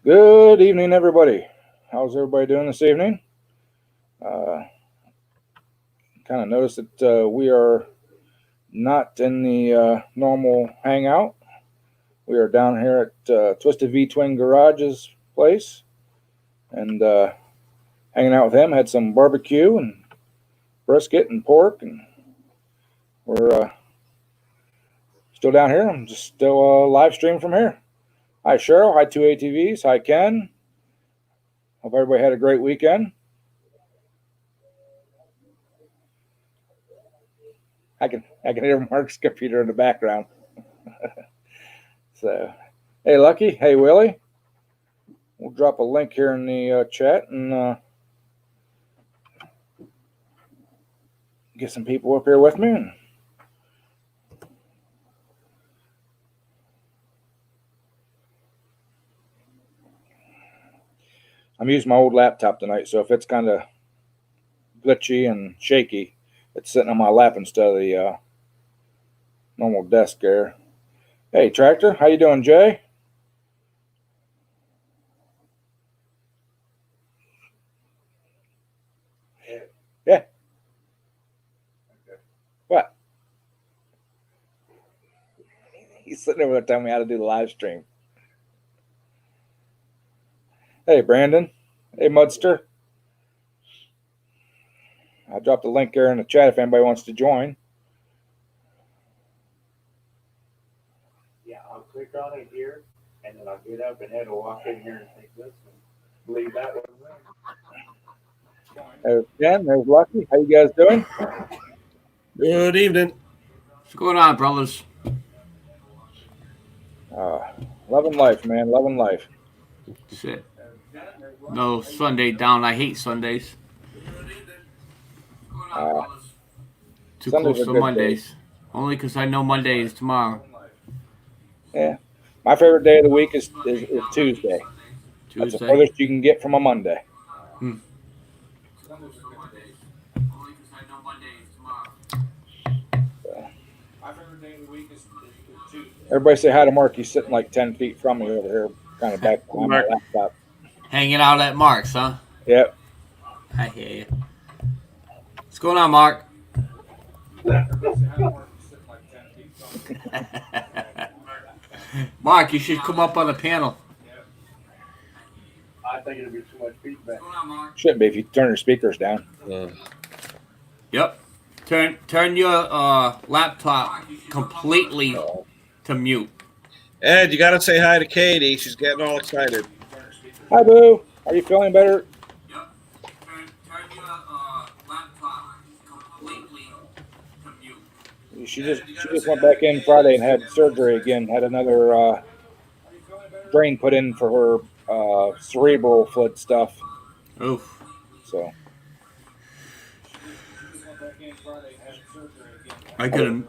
Good evening, everybody. How's everybody doing this evening? Kind of noticed that we are not in the normal hangout. We are down here at Twisted V Twin Garage's place and hanging out with him. Had some barbecue and brisket and pork, and we're still down here. I'm just still live streaming from here. Hi, Cheryl. Hi, 2ATVs. Hi, Ken. Hope everybody had a great weekend. I can hear Mark's computer in the background. So, hey, Lucky. Hey, Willie. We'll drop a link here in the chat and get some people up here with me. I'm using my old laptop tonight, so if it's kind of glitchy and shaky, it's sitting on my lap instead of the normal desk there. Hey, Tractor, how you doing, Jay? Yeah. What? He's sitting over there telling me how to do the live stream. Hey, Brandon. Hey, Mudster. I dropped a link there in the chat if anybody wants to join. Yeah, I'll click on it here, and then I'll get up and head to walk in here and take this and leave that one there. There's Ken. There's Lucky. How you guys doing? Good evening. What's going on, brothers? Loving life, man. Loving life. That's it. No Sunday down. I hate Sundays. Too Sundays close are to good Mondays. days. Only because I know Monday is tomorrow. Yeah. My favorite day of the week is Tuesday. That's the Tuesday. furthest you can get from a Monday. Everybody say hi to Mark. He's sitting like 10 feet from me over here, kind of back behind my laptop. Hanging out at Mark's, huh? Yep. I hear you. What's going on, Mark? Mark, you should come up on the panel. I think it'll be too much feedback. Shouldn't be if you turn your speakers down. Yep. Turn your laptop completely to mute. Ed, you got to say hi to Katie. She's getting all excited. Hi, Boo. Are you feeling better? Yep. Turn your laptop completely to mute. She just went back in Friday and had surgery again. Had another drain put in for her cerebral fluid stuff. Oof. So. I couldn't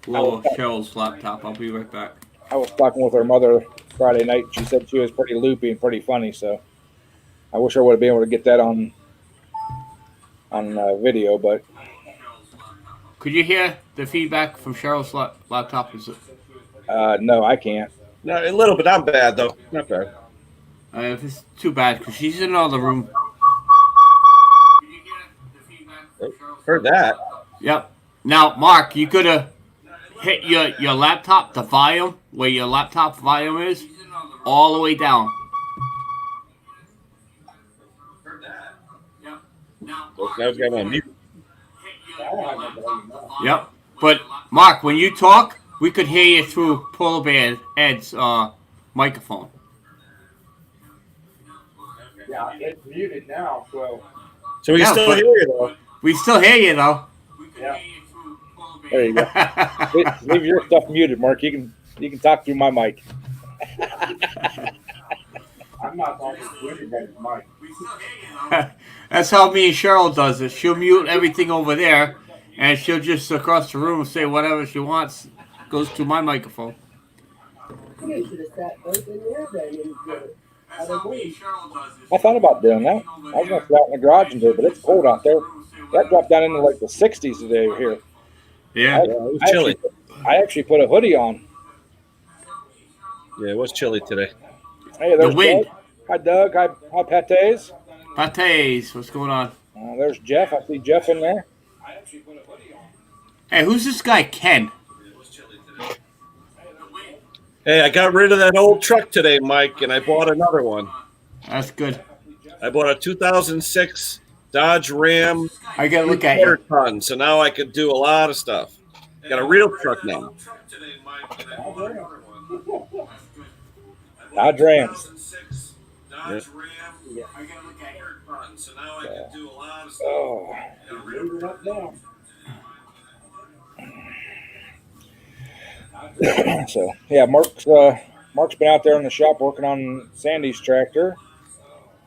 blow Cheryl's laptop. I'll be right back. I was talking with her mother Friday night. She said she was pretty loopy and pretty funny. So I wish I would have been able to get that on video. But could you hear the feedback from Cheryl's laptop? Is it? No, I can't. No, a little bit. Not bad though. Not bad. If it's too bad, because she's in another room. Could you hear the feedback from Cheryl's Heard that. Yep. Now, Mark, you could have hit your laptop, the volume, where your laptop volume is, all the way down. Now it's got on mute. Yep. But, Mark, when you talk, we could hear you through Polar Bear Ed's microphone. Yeah, it's muted now, so. So we still hear you though. We still hear you though. Yeah. There you go. Leave your stuff muted, Mark. You can talk through my mic. I'm not talking to anybody's mic. That's how me and Cheryl does it. She'll mute everything over there, and she'll just across the room say whatever she wants. Goes to my microphone. You should have sat both in there then. That's how me and Cheryl does it. I thought about doing that. I was going to sit out in the garage and do it, but it's cold out there. That dropped down into like the 60s today here. Yeah. It was chilly. I actually put a hoodie on. Yeah, it was chilly today. Hey, there's The wind. Doug. Hi, Doug. Hi, Pates. Pates, what's going on? There's Jeff. I see Jeff in there. Hey, who's this guy, Ken? Hey, I got rid of that old truck today, Mike, and I bought another one. That's good. I bought a 2006 Dodge Ram I gotta look at quarter you. ton, so now I could do a lot of stuff. Got a real truck now. Dodge Rams. Yep. Oh. So yeah, Mark's been out there in the shop working on Sandy's tractor,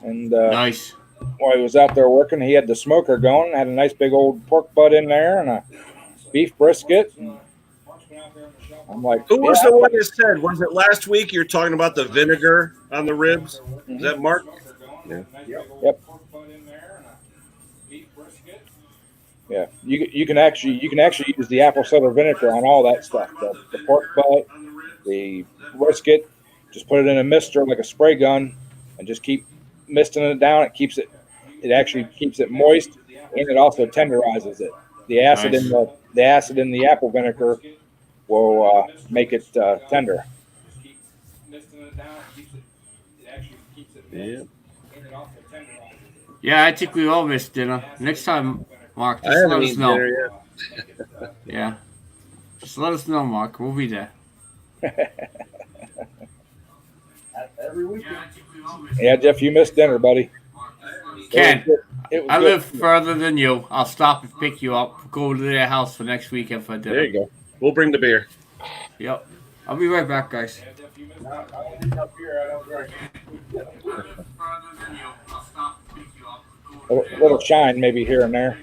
and Nice. while he was out there working, he had the smoker going, had a nice big old pork butt in there, and a beef brisket. I'm like, Who was the one that said? Was it last week you were talking about the vinegar on the ribs? Is that Mark? Yeah. Yep. Yeah, you can actually use the apple cider vinegar on all that stuff. The pork butt, the brisket. Just put it in a mister like a spray gun, and just keep misting it down. It actually keeps it moist, and it also tenderizes it. The acid Nice. in the apple vinegar will make it tender. Yeah. Yeah, I think we all missed dinner. Next time, Mark, I just let haven't us eaten know. dinner yet. Yeah. Just let us know, Mark. We'll be there. Every weekend. Yeah, Jeff, you missed dinner, buddy. Ken, It was I good. live further than you. I'll stop and pick you up. Go to their house for next weekend for dinner. There you go. We'll bring the beer. Yep. I'll be right back, guys. A little shine maybe here and there.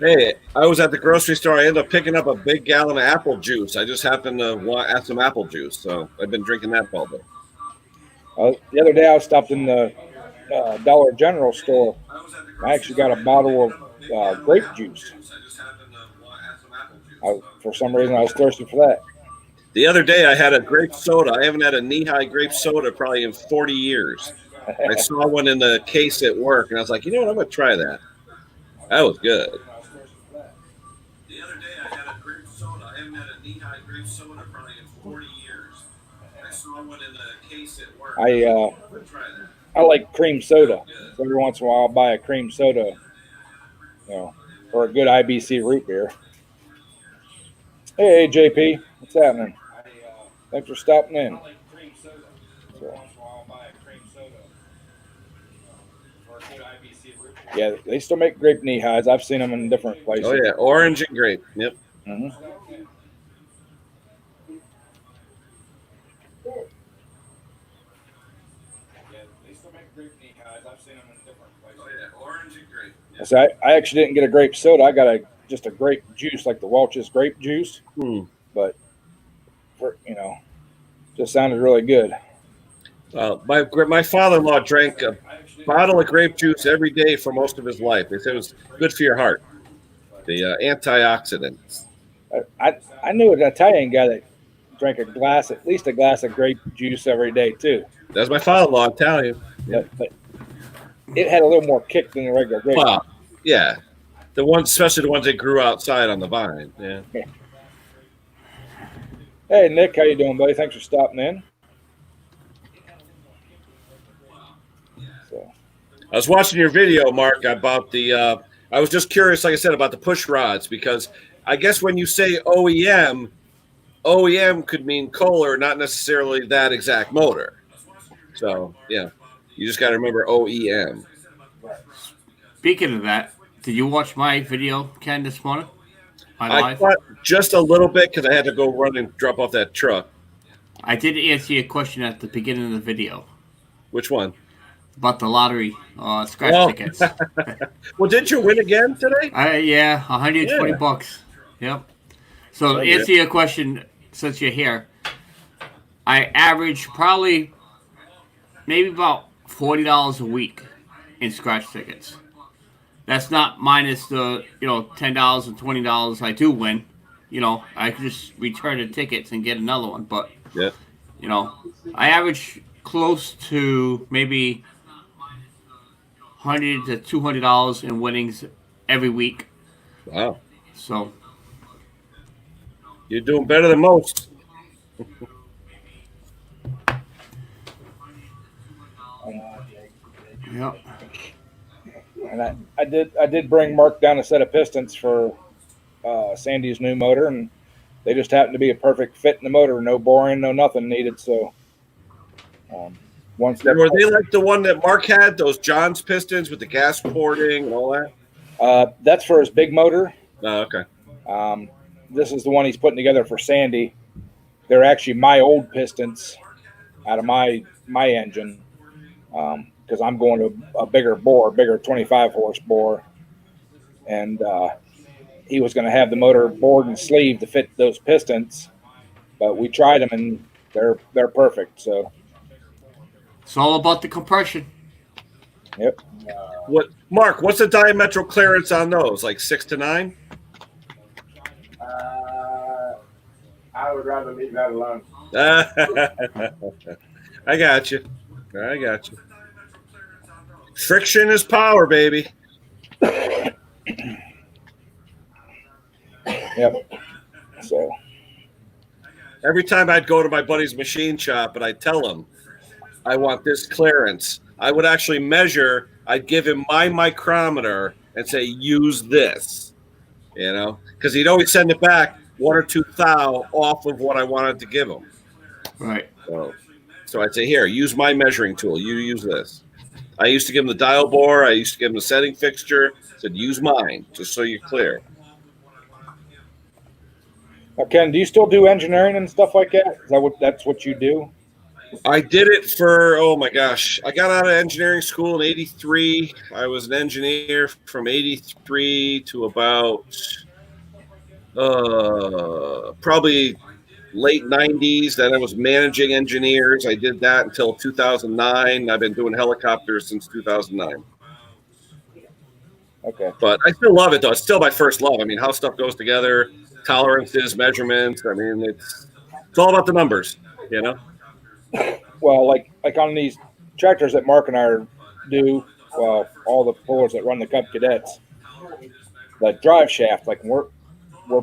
Hey, I was at the grocery store. I ended up picking up a big gallon of apple juice. I just happened to have some apple juice, so I've been drinking that all day. The other day I stopped in the Dollar General store. I actually got a bottle of grape juice. For some reason, I was thirsty for that. The other day, I had a grape soda. I haven't had a knee-high grape soda probably in 40 years. I saw one in the case at work, and I was like, you know what? I'm going to try that. That was good. The other day, I had a grape soda. I haven't had a knee-high grape soda probably in 40 years. I saw one in the case at work. I like cream soda. So every once in a while, I'll buy a cream soda, or a good IBC root beer. Hey, JP, what's happening? Thanks for stopping in. So, yeah, they still make grape knee highs. I've seen them in different places. Oh, yeah, orange and grape. Yep. Mm-hmm. So I actually didn't get a grape soda. I got just a grape juice, like the Welch's grape juice. But just sounded really good. My father-in-law drank a bottle of grape juice every day for most of his life. They said it was good for your heart. The antioxidants. I knew an Italian guy that drank at least a glass of grape juice every day too. That's my father-in-law, I'm telling you. Yeah. But it had a little more kick than the regular grape. Wow. Yeah. The ones, especially the ones that grew outside on the vine. Yeah. Hey, Nick, how you doing, buddy? Thanks for stopping in. So, I was watching your video, Mark, about the I was just curious, like I said, about the push rods, because I guess when you say OEM could mean Kohler, not necessarily that exact motor. So, yeah, you just got to remember OEM. Speaking of that, did you watch my video, Ken, this morning? I caught just a little bit because I had to go run and drop off that truck. I did answer your question at the beginning of the video. Which one? About the lottery scratch tickets. Well, did you win again today? Yeah, 120 bucks. Yep. So to answer your question, since you're here, I average probably maybe about $40 a week in scratch tickets. That's not minus the $10 and $20 I do win. I could just return the tickets and get another one. But You know, I average close to maybe $100 to $200 in winnings every week. Wow. So You're doing better than most. yeah. And I did bring Mark down a set of pistons for Sandy's new motor, and they just happened to be a perfect fit in the motor. No boring, no nothing needed. So one step. Were they like the one that Mark had, those Johns pistons with the gas porting and all that? That's for his big motor. Oh, okay. This is the one he's putting together for Sandy. They're actually my old pistons out of my engine because I'm going to a bigger bore, bigger 25 horse bore, and he was going to have the motor bored and sleeve to fit those pistons, but we tried them and they're perfect. So It's all about the compression. yep. What, Mark? What's the diametral clearance on those? Like 6 to 9? I would rather leave that alone. I got you. I got you. Friction is power, baby. Yep. So Every time I'd go to my buddy's machine shop and I'd tell him I want this clearance, I would actually measure. I'd give him my micrometer and say, use this, because he'd always send it back 1 or 2 thou off of what I wanted to give him. Right. So I'd say, here, use my measuring tool. You use this. I used to give him the dial bore. I used to give him the setting fixture. I said, use mine, just so you're clear. now, Ken, do you still do engineering and stuff like that? That's what you do? I did it for, oh my gosh. I got out of engineering school in 83. I was an engineer from 83 to about probably late 90s. Then I was managing engineers. I did that until 2009. I've been doing helicopters since 2009. Okay. But I still love it, though. It's still my first love. I mean, how stuff goes together, tolerances, measurements. I mean, it's all about the numbers, Well, like on these tractors that Mark and I do, well, all the pullers that run the Cub Cadets, the drive shaft, like we're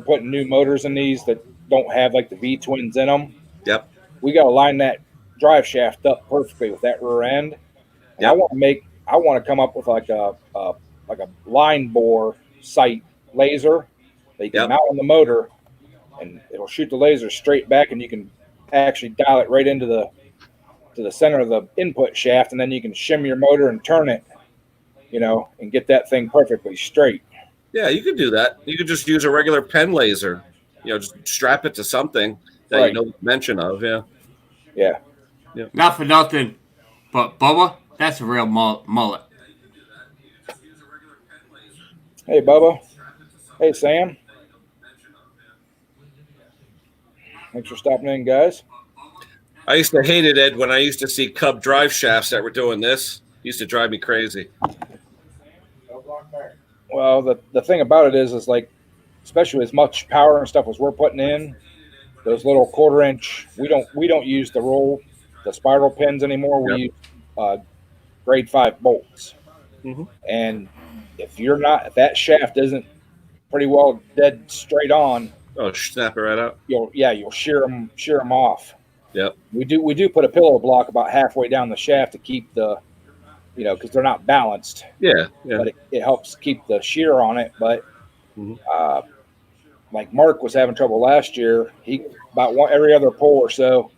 putting new motors in these that don't have like the V twins in them. Yep. We got to line that drive shaft up perfectly with that rear end. And Yep. I want to come up with like a line bore sight laser that you can mount on the motor, and it'll shoot the laser straight back, and you can actually dial it right into the center of the input shaft, and then you can shim your motor and turn it, and get that thing perfectly straight. Yeah, you could do that. You could just use a regular pen laser. Just strap it to something that you know the dimension of. Yeah. Yeah. Not for nothing, but Bubba, that's a real mullet. Hey, Bubba. Hey, Sam. Thanks for stopping in, guys. I used to hate it, Ed, when I used to see Cub drive shafts that were doing this. It used to drive me crazy. Well, the thing about it is like, especially as much power and stuff as we're putting in, those little 1/4 inch, we don't use the spiral pins anymore. We use grade 5 bolts. Mm-hmm. And if that shaft isn't pretty well dead straight on, snap it right out. You'll shear them off. Yep. We do put a pillow block about halfway down the shaft to keep the, because they're not balanced. Yeah. But it helps keep the shear on it. But like Mark was having trouble last year, he every other pull or so,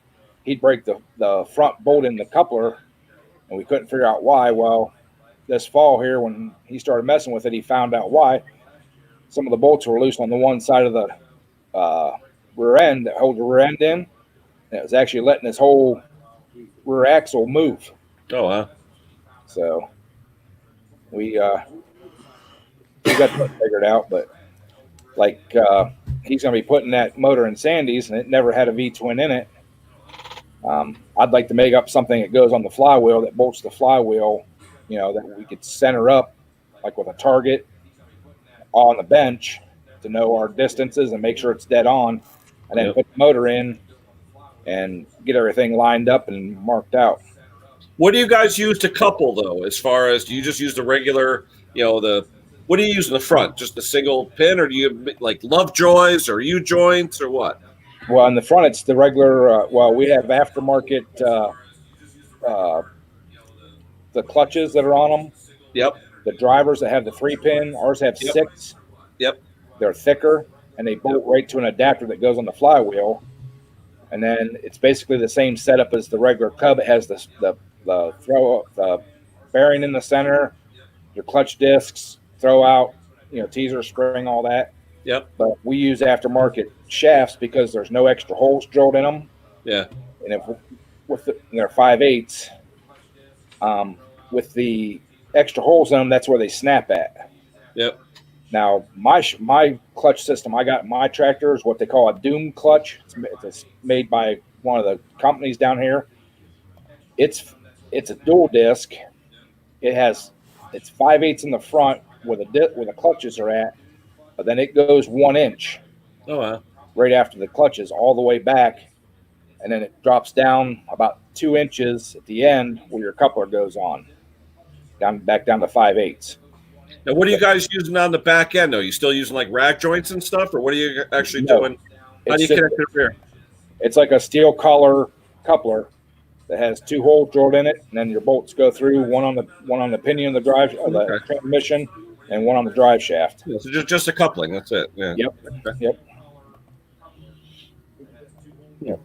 he'd break the front bolt in the coupler, and we couldn't figure out why. Well, this fall here, when he started messing with it, he found out why. Some of the bolts were loose on the one side of the rear end that holds the rear end in. And it was actually letting this whole rear axle move. Oh, wow. So we got that figured out, but like he's going to be putting that motor in Sandy's, and it never had a V-twin in it. I'd like to make up something that goes on the flywheel that bolts the flywheel, that we could center up like with a target on the bench to know our distances and make sure it's dead on, and then put the motor in and get everything lined up and marked out. What do you guys use to couple though? As far as, do you just use the regular, what do you use in the front? Just a single pin, or do you like Lovejoys or U joints or what? Well, in the front, it's the regular. We have aftermarket the clutches that are on them. Yep. The drivers that have the 3-pin, ours have Yep. 6. Yep. They're thicker, and they bolt right to an adapter that goes on the flywheel. And then it's basically the same setup as the regular Cub. It has the bearing in the center, your clutch discs, throw out, teaser, spring, all that. Yep. But we use aftermarket shafts because there's no extra holes drilled in them. Yeah. And they're 5/8, with the extra holes in them, that's where they snap at. Yep. Now, my clutch system I got in my tractor is what they call a Doom clutch. It's made by one of the companies down here. It's a dual disc. It's 5/8 in the front where the clutches are at, but then it goes 1 inch. Oh wow. Right after the clutches all the way back, and then it drops down about 2 inches at the end where your coupler goes on, back down to 5/8. Now, what are you guys using on the back end? Though, you still using like rack joints and stuff, or what are you actually doing? How do you connect the rear? It's like a steel collar coupler that has 2 holes drilled in it, and then your bolts go through one on the pinion of the drive, the transmission, and one on the drive shaft. Yeah, so just a coupling. That's it. Yeah. Yep. Okay. Yep.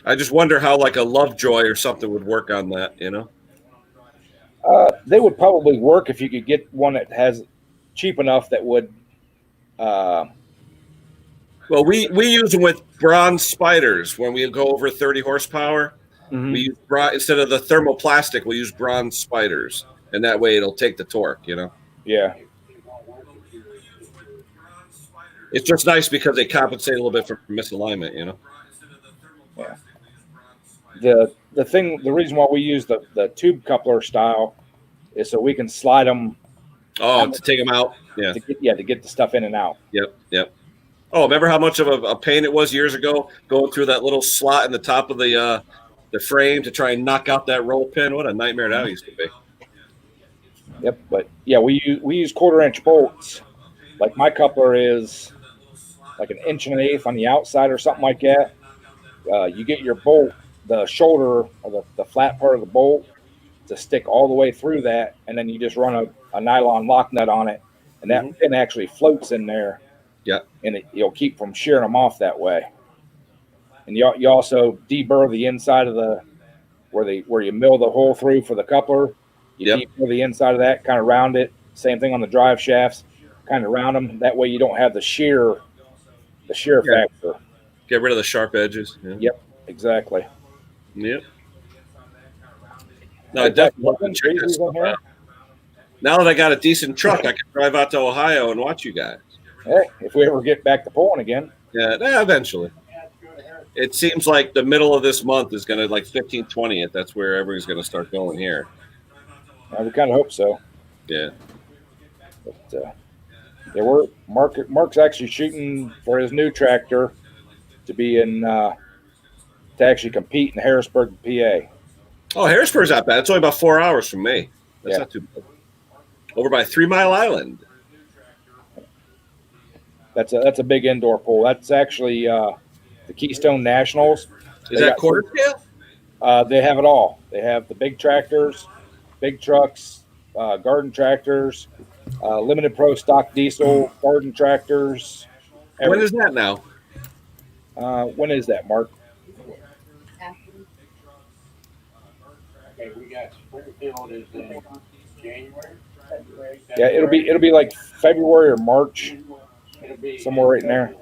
I just wonder how like a Lovejoy or something would work on that. They would probably work if you could get one that has cheap enough that would. Well, we use them with bronze spiders when we go over 30 horsepower. Mm-hmm. We use instead of the thermoplastic, we use bronze spiders, and that way it'll take the torque. Yeah. It's just nice because they compensate a little bit for misalignment. Yeah. The reason why we use the tube coupler style is so we can slide them. Oh, to take them out. Yeah. To get the stuff in and out. Yep. Oh, remember how much of a pain it was years ago going through that little slot in the top of the frame to try and knock out that roll pin? What a nightmare that used to be. Yep, but yeah, we use 1/4-inch bolts. Like my coupler is like 1.125 on the outside or something like that. You get your bolt, the shoulder or the flat part of the bolt, to stick all the way through that, and then you just run a nylon lock nut on it, and that pin actually floats in there. Yeah, and you'll keep from shearing them off that way. And you also deburr the inside of the where you mill the hole through for the coupler. You deburr the inside of that, kind of round it. Same thing on the drive shafts, kind of round them. That way you don't have the shear factor. Get rid of the sharp edges. Yeah. Yep, exactly. Yep. No, I definitely check that stuff out. Now that I got a decent truck, I can drive out to Ohio and watch you guys. Hey, if we ever get back to pulling again. Yeah, eventually. It seems like the middle of this month is going to, like 15th, 20th. That's where everybody's going to start going here. We kind of hope so. Yeah. But Mark's actually shooting for his new tractor to be to actually compete in Harrisburg, PA. Oh, Harrisburg's not bad. It's only about 4 hours from me. That's not too bad. Over by 3 Mile Island. That's a big indoor pool. That's actually the Keystone Nationals. Is that quarter scale? They have it all. They have the big tractors, big trucks, garden tractors, limited pro stock diesel, garden tractors. Everything. When is that now? When is that, Mark? Okay, we got Springfield is in January. Yeah, it'll be like February or March. Somewhere right in there.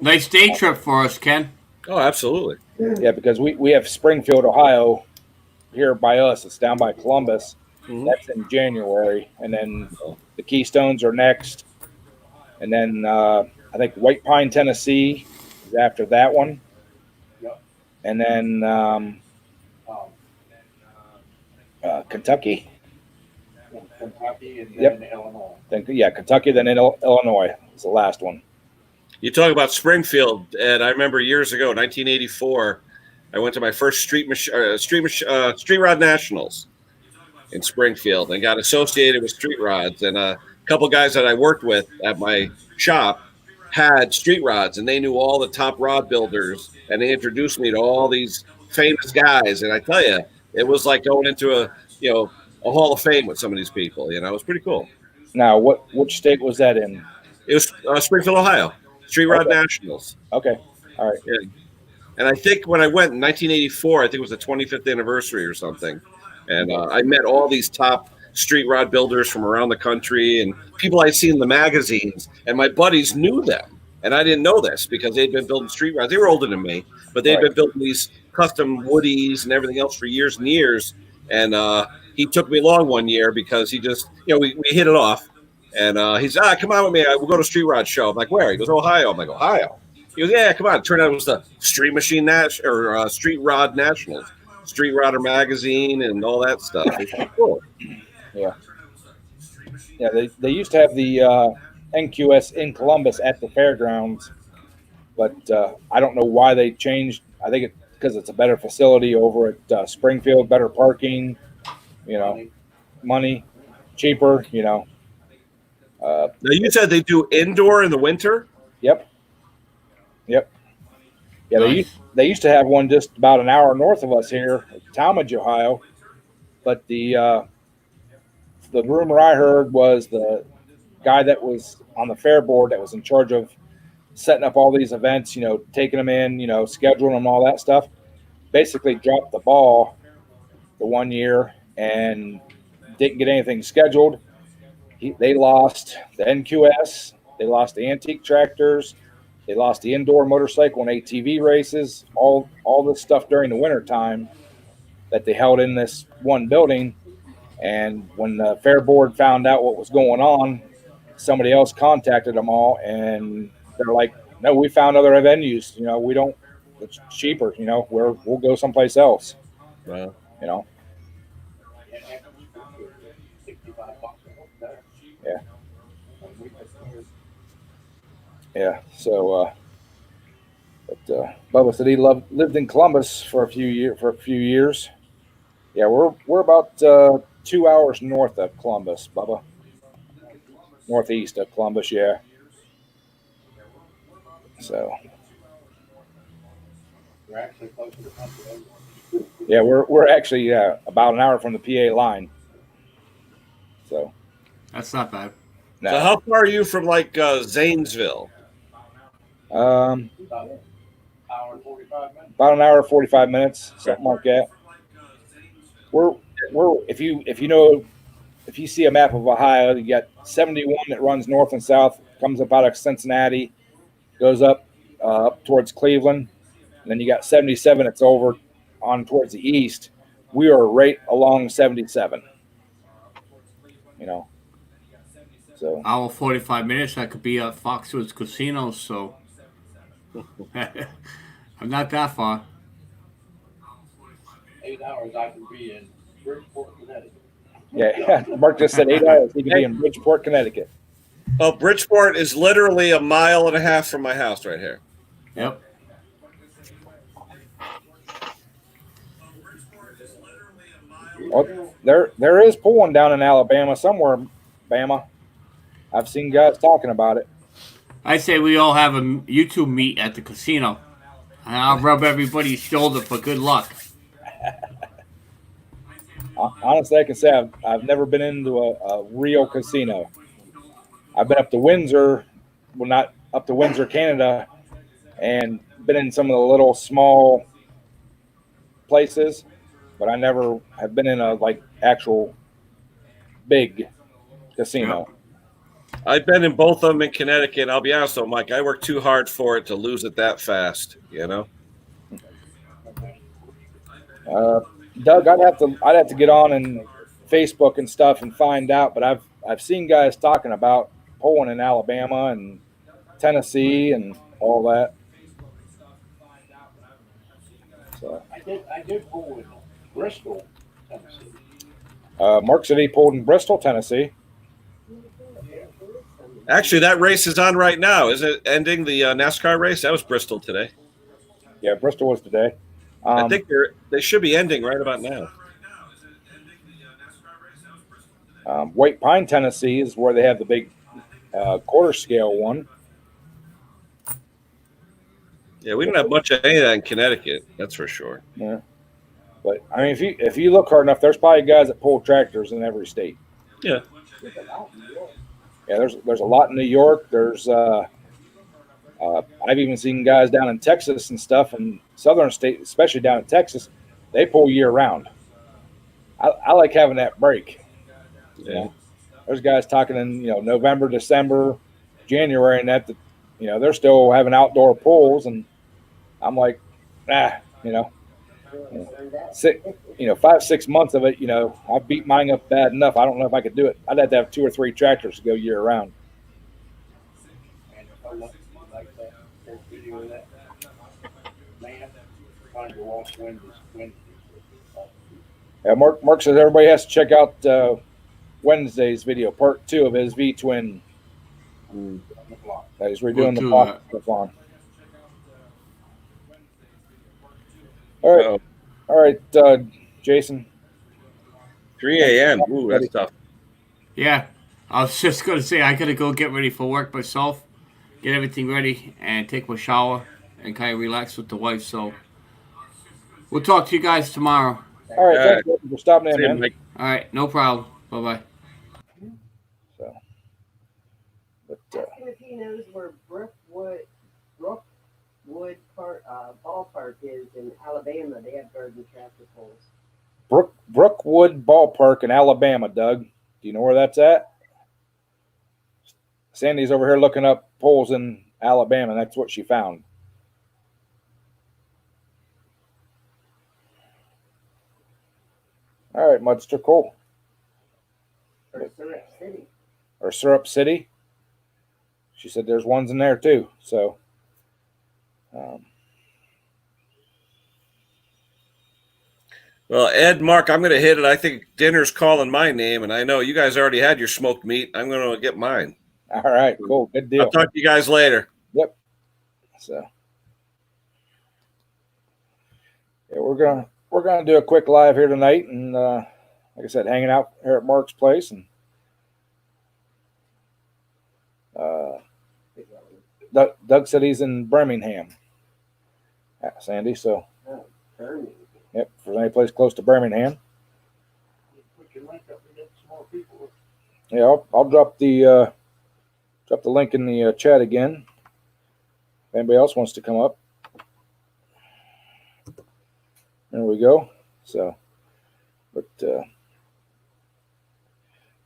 Nice day trip for us, Ken. Oh, absolutely. Yeah, because we have Springfield, Ohio, here by us. It's down by Columbus. Mm-hmm. That's in January, and then the Keystones are next, and then I think White Pine, Tennessee, is after that one. Yep. And then Kentucky. Kentucky and then Illinois. Kentucky, then Illinois is the last one. You talk about Springfield, and I remember years ago, 1984, I went to my first street rod nationals in Springfield and got associated with street rods. And a couple guys that I worked with at my shop had street rods, and they knew all the top rod builders, and they introduced me to all these famous guys. And I tell you, it was like going into a Hall of Fame with some of these people. It was pretty cool. Now, which state was that in? It was Springfield, Ohio, Street Rod Okay. Nationals. Okay, all right. Yeah. And I think when I went in 1984, I think it was the 25th anniversary or something. And I met all these top street rod builders from around the country and people I'd seen in the magazines. And my buddies knew them. And I didn't know this because they'd been building street rods. They were older than me, but they'd been building these custom woodies and everything else for years and years. And he took me along one year because he just, we hit it off. And he said, come on with me. We'll go to Street Rod Show. I'm like, where? He goes, Ohio. I'm like, Ohio. He goes, yeah, come on. It turned out it was the Street Rod Nationals, Street Rodder Magazine, and all that stuff. It's cool. Yeah. Yeah, they used to have the NQS in Columbus at the fairgrounds, but I don't know why they changed. I think it's because it's a better facility over at Springfield, better parking, money, cheaper, Now, you said they do indoor in the winter? Yep. Yeah, Nice. they used to have one just about an hour north of us here, Talmadge, Ohio. But the rumor I heard was the guy that was on the fair board that was in charge of setting up all these events, taking them in, scheduling them, all that stuff, basically dropped the ball the one year and didn't get anything scheduled. They lost the NQS, they lost the antique tractors, they lost the indoor motorcycle and ATV races, all this stuff during the winter time that they held in this one building. And when the fair board found out what was going on, somebody else contacted them all, and they're like, "No, we found other venues. We don't. It's cheaper. We'll go someplace else." Wow. Yeah. Yeah. So, but Bubba said he lived in Columbus for a few years. Yeah, we're about 2 hours north of Columbus, Bubba. Northeast of Columbus, yeah. So. We're actually closer to Pennsylvania. Yeah, we're actually about an hour from the PA line. So. That's not bad. No. So how far are you from Zanesville? About an hour and 45 minutes. About an hour 45 minutes, something like that. We're if you see a map of Ohio, you got 71 that runs north and south, comes up out of Cincinnati, goes up towards Cleveland, and then you got 77 that's over on towards the east. We are right along 77. So Hour 45 minutes. I could be at Foxwoods Casino, so I'm not that far. 8 hours I can be in Bridgeport, Connecticut. yeah, Mark just said 8 hours. He could be in Bridgeport, Connecticut. Oh, Bridgeport is literally a mile and a half from my house right here. Yep. Well, there is pulling down in Alabama somewhere, Bama. I've seen guys talking about it. I say we all have a YouTube meet at the casino, and I'll rub everybody's shoulder for good luck. Honestly, I can say I've never been into a real casino. I've been up to Windsor, well, not up to Windsor, Canada, and been in some of the little small places, but I never have been in a actual big casino. I've been in both of them in Connecticut. I'll be honest though, Mike, I worked too hard for it to lose it that fast, Doug, I'd have to get on and Facebook and stuff and find out, but I've seen guys talking about polling in Alabama and Tennessee and all that. So I did pull in Bristol, Tennessee. Mark said he pulled in Bristol, Tennessee. Actually, that race is on right now. Is it ending the NASCAR race? That was Bristol today. Yeah, Bristol was today. I think they should be ending right about now. White Pine, Tennessee is where they have the big quarter scale one. Yeah, we don't have much of any of that in Connecticut. That's for sure. Yeah. But I mean, if you look hard enough, there's probably guys that pull tractors in every state. Yeah. Yeah, there's a lot in New York. There's I've even seen guys down in Texas and stuff, and southern state, especially down in Texas, they pull year round. I like having that break. Yeah. You know, there's guys talking in November, December, January, and that they're still having outdoor pulls, and I'm like, you know, 5-6 months of it, I beat mine up bad enough. I don't know if I could do it. I'd have to have 2 or 3 tractors to go year round. And if I look like that, there's video of that man trying to walk Wednesdays. Yeah, Mark says everybody has to check out Wednesday's video, part 2 of his V twin. He's redoing the block on. All right, Jason. 3 a.m. Ooh, that's tough. Yeah, I was just going to say I got to go get ready for work myself, get everything ready, and take my shower and kind of relax with the wife. So we'll talk to you guys tomorrow. All right, thanks for stopping in, man. Mike. All right, no problem. Bye-bye. So, but, Ask him if he knows where Brookwood Ballpark is in Alabama. They have garden tractor poles. Brookwood Ballpark in Alabama, Doug. Do you know where that's at? Sandy's over here looking up poles in Alabama. That's what she found. All right, Mudster, cool. Or Syrup City. Or Syrup City. She said there's ones in there too. So, well, Ed, Mark, I'm going to hit it. I think dinner's calling my name, and I know you guys already had your smoked meat. I'm going to get mine. All right, cool. Good deal. I'll talk to you guys later. Yep. So, yeah, we're gonna do a quick live here tonight, and like I said, hanging out here at Mark's place, and Doug said he's in Birmingham. Sandy, so yep, if there's any place close to Birmingham. Put your link up and get some more people. Yeah, I'll drop the link in the chat again. If anybody else wants to come up. There we go. So, but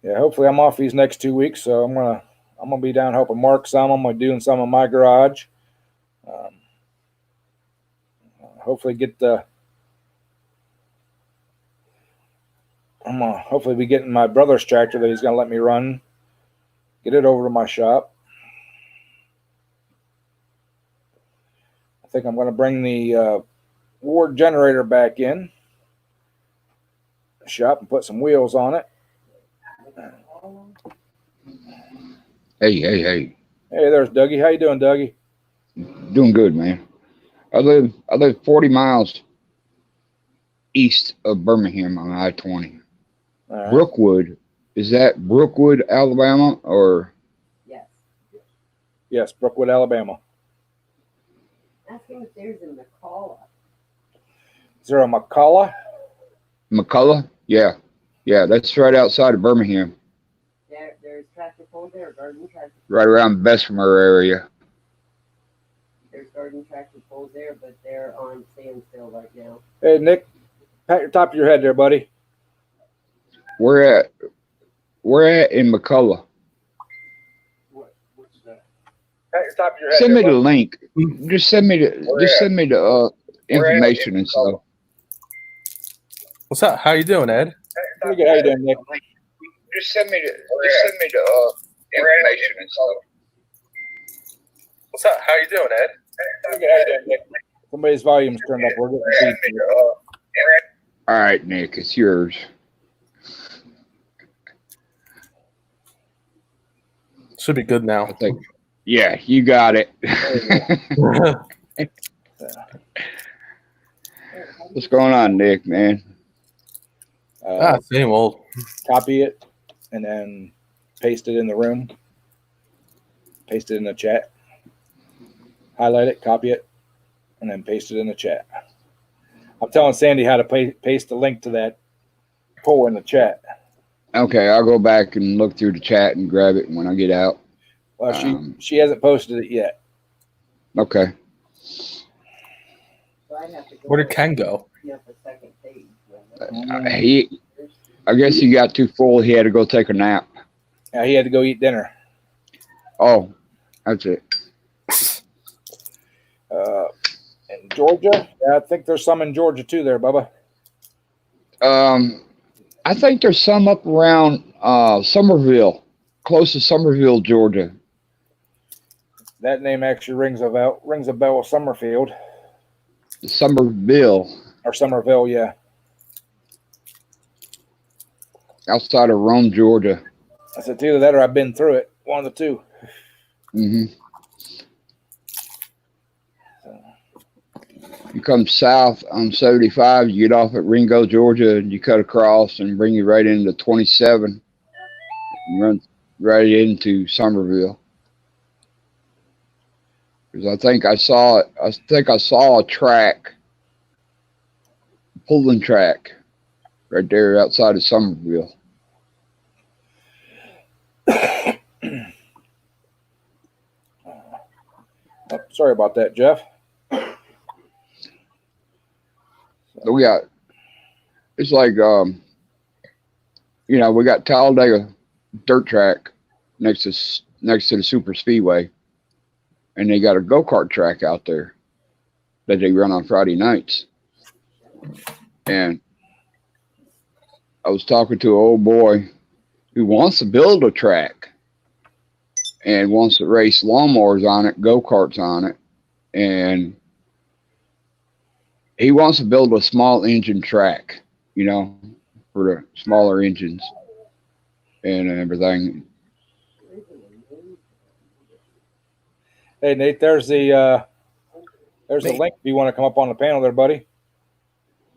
yeah, hopefully I'm off these next 2 weeks. So I'm gonna be down helping Mark some. I'm gonna be doing some in my garage. Hopefully I'm gonna hopefully be getting my brother's tractor that he's gonna let me run. Get it over to my shop. I think I'm gonna bring the Ward generator back in the shop and put some wheels on it. Hey. Hey, there's Dougie. How you doing, Dougie? Doing good, man. I live 40 miles east of Birmingham on I-20. Right. Brookwood, is that Brookwood, Alabama, or? Yes. Yes, Brookwood, Alabama. Ask him if there's a McCalla. Is there a McCullough? McCullough? Yeah, that's right outside of Birmingham, There's tractor poles there, garden tractor poles. right around Bessemer area. There's garden tractor poles there, but they're on standstill right now. Hey, Nick, pat your top of your head there, buddy. Where at in McCullough? What's that? Pat your top of your head. Send me there, the buddy. link. Just send me the information and stuff. What's up? How you doing, Ed? Pretty good. How you doing, Nick? Just send me the information and stuff. What's up? How you doing, Ed? Pretty good. How you doing, Nick? Somebody's volume's turned up. We're getting feedback. All right, Nick, it's yours. Should be good now. I think. Yeah, you got it. What's going on, Nick, man? Same old. Copy it and then paste it in the room. Paste it in the chat. Highlight it, copy it, and then paste it in the chat. I'm telling Sandy how to paste the link to that poll in the chat. Okay, I'll go back and look through the chat and grab it when I get out. Well, she hasn't posted it yet. Okay. So I'd have to go Where did Ken go? up the second page. I guess he got too full. He had to go take a nap. Yeah, he had to go eat dinner. Oh, that's it. In Georgia, yeah, I think there's some in Georgia too. There, Bubba. I think there's some up around Somerville, close to Somerville, Georgia. That name actually rings a bell. Rings a bell. Summerfield Somerville, or Somerville, yeah. outside of Rome, Georgia. I said either that or I've been through it. One of the two. Mm-hmm. You come south on 75, you get off at Ringo, Georgia, and you cut across and bring you right into 27 and run right into Somerville. Because I think I saw a track, pulling track, right there outside of Somerville. Oh, sorry about that, Jeff. We got, it's like, we got Talladega dirt track next to the super speedway, and they got a go-kart track out there that they run on Friday nights. And I was talking to an old boy who wants to build a track and wants to race lawnmowers on it, go-karts on it, and he wants to build a small engine track, for the smaller engines and everything. Hey, Nate, there's a link if you want to come up on the panel there, buddy.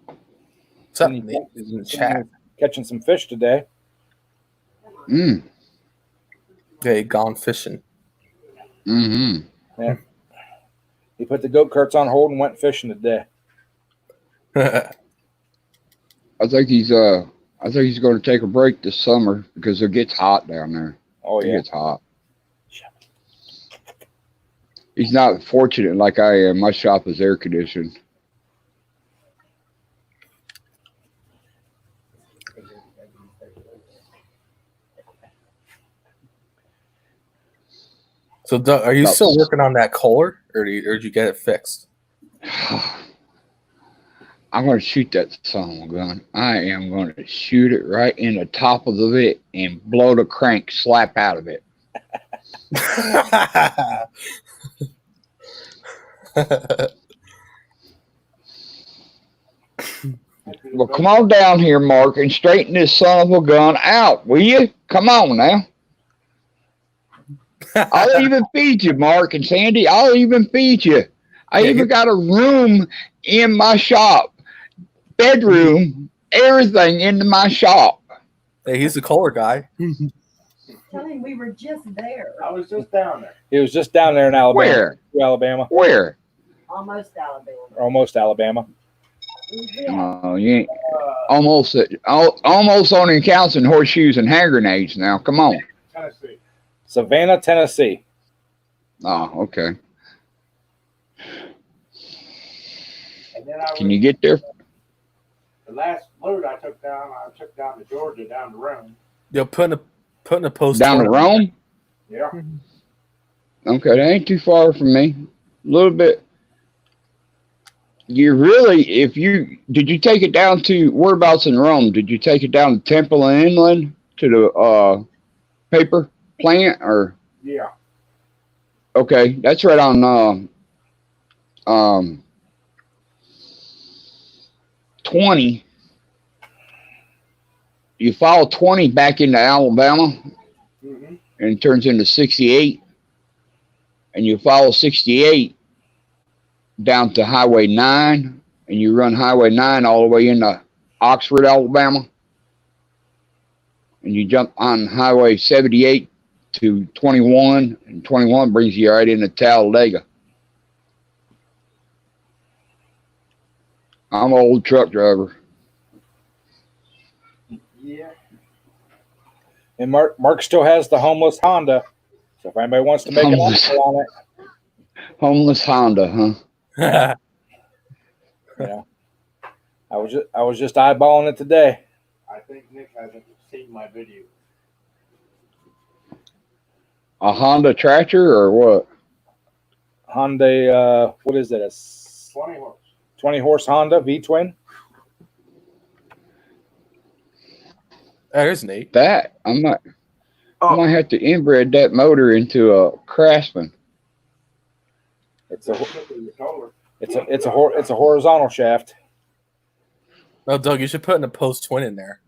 What's up, Nate? Is in the chat. Catching some fish today. Mm. Yeah, he gone fishing. Mm-hmm. Yeah. He put the go-karts on hold and went fishing today. I think he's going to take a break this summer because it gets hot down there. Oh, yeah. It gets hot. He's not fortunate like I am. My shop is air conditioned. So, Doug, are you still working on that Kohler, or did you get it fixed? I'm going to shoot that son of a gun. I am going to shoot it right in the top of the bit and blow the crank slap out of it. Well, come on down here, Mark, and straighten this son of a gun out, will you? Come on now. I'll even feed you, Mark and Sandy. I'll even feed you. I even got a room in my shop, bedroom, everything in my shop. Hey, he's the Kohler guy. Tell him we were just there. I was just down there. He was just down there in Alabama. Where? Alabama. Where? Almost Alabama. Almost Alabama. Oh, you ain't almost only counts in horseshoes and hand grenades now. Come on. Tennessee. Savannah, Tennessee. Oh, okay. And then Can you get there? the last load I took down to Georgia, down to Rome. Yo, putting a post Down to Rome? Yeah. Okay, that ain't too far from me. A little bit. You really, did you take it down to, whereabouts in Rome? Did you take it down to Temple and Inland to the paper plant, or? Yeah. Okay, that's right on 20. You follow 20 back into Alabama, Mm-hmm. and it turns into 68, and you follow 68 down to Highway 9, and you run Highway 9 all the way into Oxford, Alabama, and you jump on Highway 78 to 21, and 21 brings you right into Talladega. I'm an old truck driver. Yeah. And Mark still has the homeless Honda. So if anybody wants to make an offer on it, Homeless Honda, huh? yeah. I was just eyeballing it today. I think Nick hasn't seen my video. A Honda tractor or what? Hyundai, what is it? A 20 horse. 20 horse Honda V-twin. There's Nate. That I might have to inbred that motor into a Craftsman. It's a horizontal shaft. Oh, Doug, you should put in a post twin in there.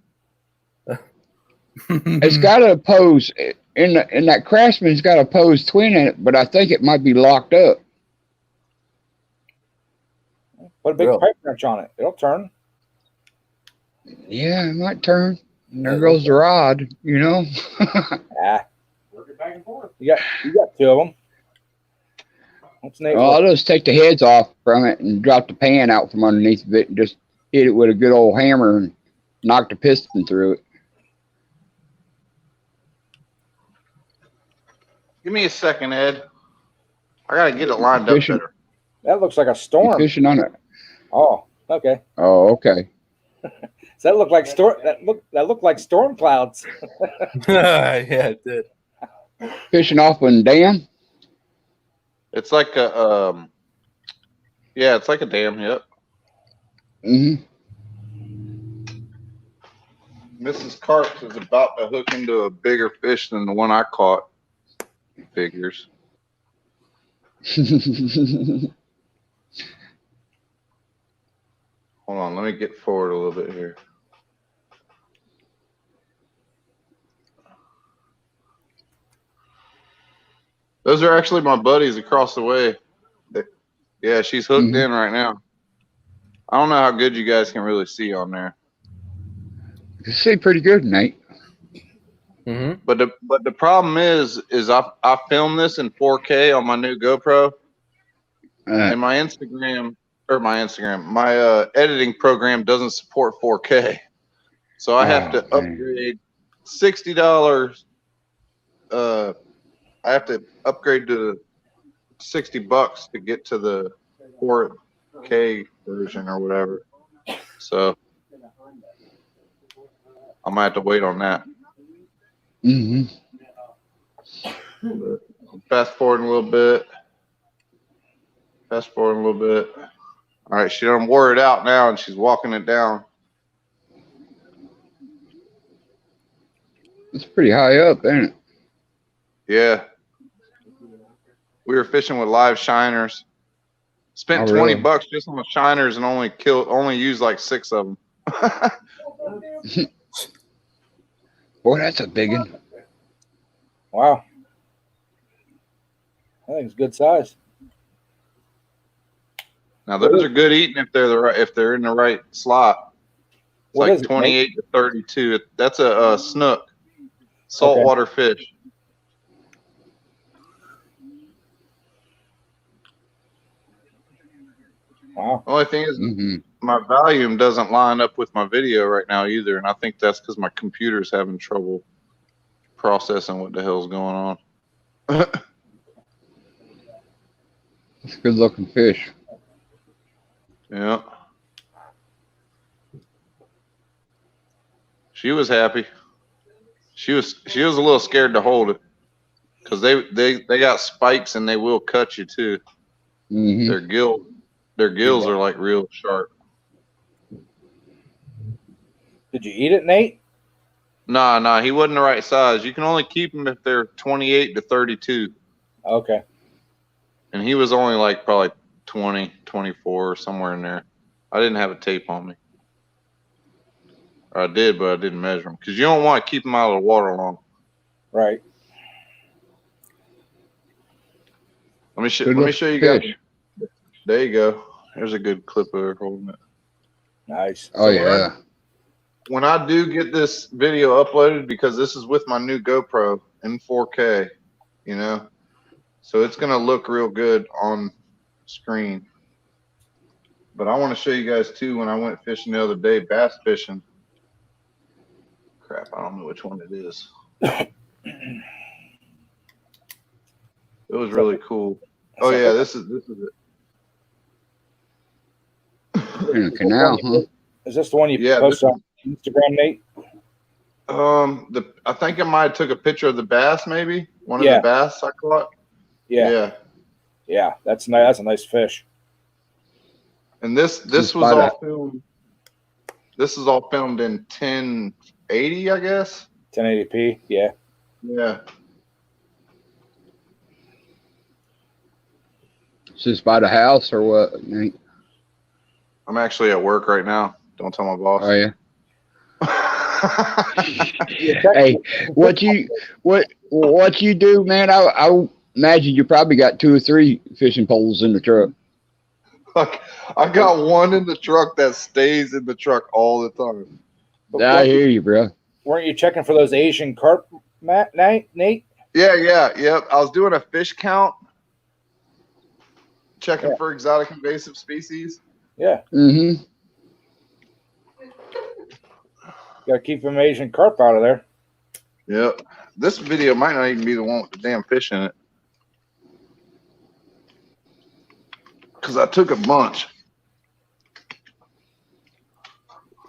It's got a pose in that Craftsman's got a pose twin in it, but I think it might be locked up. Put a big Really? pipe wrench on it. It'll turn. Yeah, it might turn. There goes the rod, you know. Work it back and forth. You got two of them. What's Nate? Well, I'll just take the heads off from it and drop the pan out from underneath of it and just hit it with a good old hammer and knock the piston through it. Give me a second, Ed. I gotta get it lined up Fishing. better. That looks like a You storm. fishing on it. Oh, okay. Oh, okay. So that looked like storm clouds. Yeah, it did. Fishing off one dam. It's like a yeah, it's like a dam. Yep. Mm-hmm. Mrs. Carps is about to hook into a bigger fish than the one I caught. Figures. Hold on, let me get forward a little bit here. Those are actually my buddies across the way. Yeah, she's hooked in right now. I don't know how good you guys can really see on there. You see pretty good, Nate. Mm-hmm. But the problem is I filmed this in 4K on my new GoPro, and my editing program doesn't support 4K, so I have to upgrade $60. I have to upgrade to $60 to get to the 4K version or whatever. So I might have to wait on that. Mm-hmm. Fast forwarding a little bit. Fast forwarding a little bit. All right, she done wore it out now, and she's walking it down. It's pretty high up, ain't it? Yeah. We were fishing with live shiners. Spent $20 just on the shiners and only used like 6 of them. Boy, that's a big one. Wow. I think it's good size. Now those are good eating if they're in the right slot. It's What like is it, 28 to 32. That's a snook, saltwater fish. Wow. The only thing is my volume doesn't line up with my video right now either, and I think that's because my computer's having trouble processing what the hell's going on. It's a good looking fish. Yeah. She was happy. She was a little scared to hold it because they got spikes and they will cut you too. Mm-hmm. Their gills are like real sharp. Did you eat it, Nate? Nah, he wasn't the right size. You can only keep them if they're 28 to 32. Okay. And he was only like probably 20, 24, somewhere in there. I didn't have a tape on me. Or I did, but I didn't measure them. Because you don't want to keep them out of the water long. Right. Let me Good show you guys. fish. There you go. There's a good clip of her holding it. Nice. Oh yeah. When I do get this video uploaded, because this is with my new GoPro in 4K, you know, so it's gonna look real good on screen. But I want to show you guys too. When I went fishing the other day, bass fishing. Crap, I don't know which one it is. It was really cool. Oh yeah, this is it. In a canal, huh? Is this the one you Yeah, posted on Instagram, Nate? I think I might have took a picture of the bass, maybe one of Yeah. the bass I caught. Yeah. That's nice. That's a nice fish. And this was all filmed. This is all filmed in 1080, I guess. 1080p. Yeah. Yeah. Is this by the house or what, Nate? I'm actually at work right now. Don't tell my boss. Oh yeah. Hey, what you do, man? I imagine you probably got 2 or 3 fishing poles in the truck. I got one in the truck that stays in the truck all the time. I hear you, bro. Weren't you checking for those Asian carp, Nate? Yeah. I was doing a fish count, checking for exotic invasive species. Yeah. Mm-hmm. Gotta keep them Asian carp out of there. Yep. This video might not even be the one with the damn fish in it. Because I took a bunch.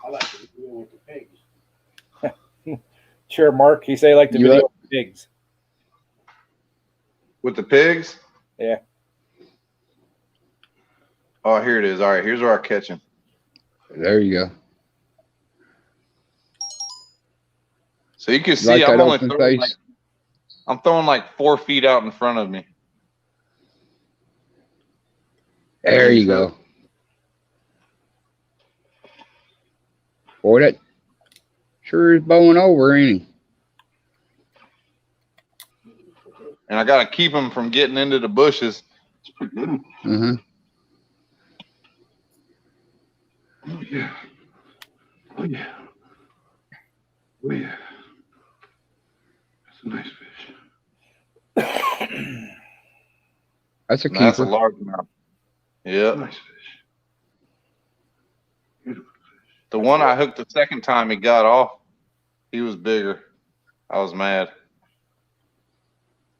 I like to do it with the pigs. Sure, Mark. He say like the video with pigs. With the pigs? Yeah. Oh, here it is. All right, here's where I catch him. There you go. So you can see Like I'm that only open throwing face? I'm throwing like 4 feet out in front of me. There you go. Boy, that sure is bowing over, ain't he? And I got to keep him from getting into the bushes. Uh-huh. Oh, yeah. Oh, yeah. Oh, yeah. That's a nice fish. That's a keeper. That's a large mouth. Yeah. Nice fish. Beautiful fish. The one I hooked the second time he got off, he was bigger. I was mad.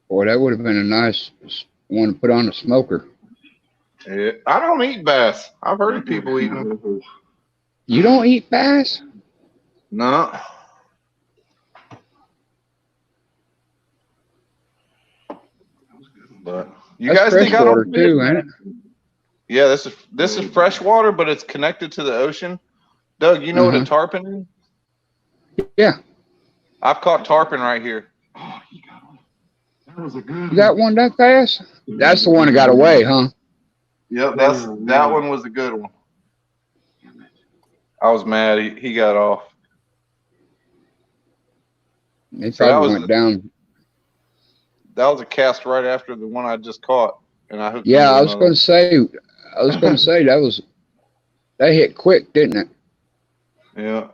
Boy, that would have been a nice one to put on a smoker. Yeah. I don't eat bass. I've heard of people eating them. You don't eat bass? No. But you That's guys think I freshwater don't too, ain't it? Yeah, this is fresh water, but it's connected to the ocean. Doug, you know what a tarpon is? Yeah. I've caught tarpon right here. Oh, you got one. That was a good You got one that fast? That's the one that got away, huh? Yep, that one was a good one. I was mad he got off. They probably went down. That was a cast right after the one I just caught, and I hooked. Yeah, I was going to say that hit quick, didn't it? Yeah.